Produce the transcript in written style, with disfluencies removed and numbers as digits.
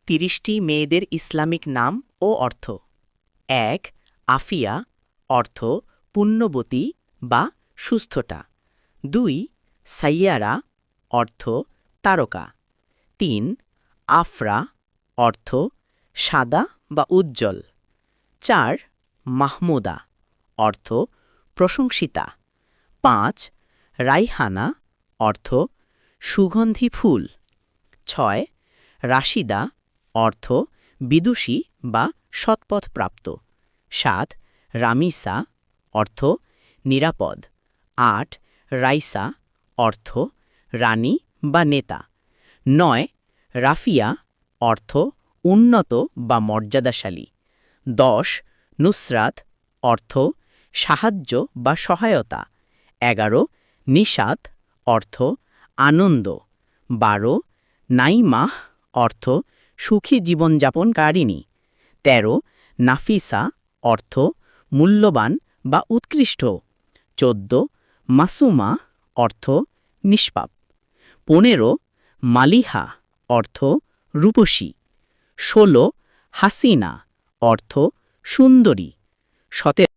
30টি মেয়েদের ইসলামিক নাম ও অর্থ। ১ আফিয়া অর্থ পুণ্যবতী বা সুস্থতা। ২ সাইয়ারা অর্থ তারকা। ৩ আফরা অর্থ সাদা বা উজ্জ্বল। ৪ মাহমুদা অর্থ প্রশংসিতা। ৫ রাইহানা অর্থ সুগন্ধি ফুল। ৬ রাশিদা অর্থ বিদুষী বা সৎপথপ্রাপ্ত। ৭ রামিসা অর্থ নিরাপদ। ৮ রাইসা অর্থ রানী বা নেতা। ৯ রাফিয়া অর্থ উন্নত বা মর্যাদাশালী। ১০ নুসরাত অর্থ সাহায্য বা সহায়তা। ১১ নিশাত অর্থ আনন্দ। ১২ নাইমাহ অর্থ সুখী জীবনযাপনকারিণী। ১৩ নাফিসা অর্থ মূল্যবান বা উৎকৃষ্ট। ১৪ মাসুমা অর্থ নিষ্পাপ। ১৫ মালিহা অর্থ রূপসী। ১৬ হাসিনা অর্থ সুন্দরী। ১৭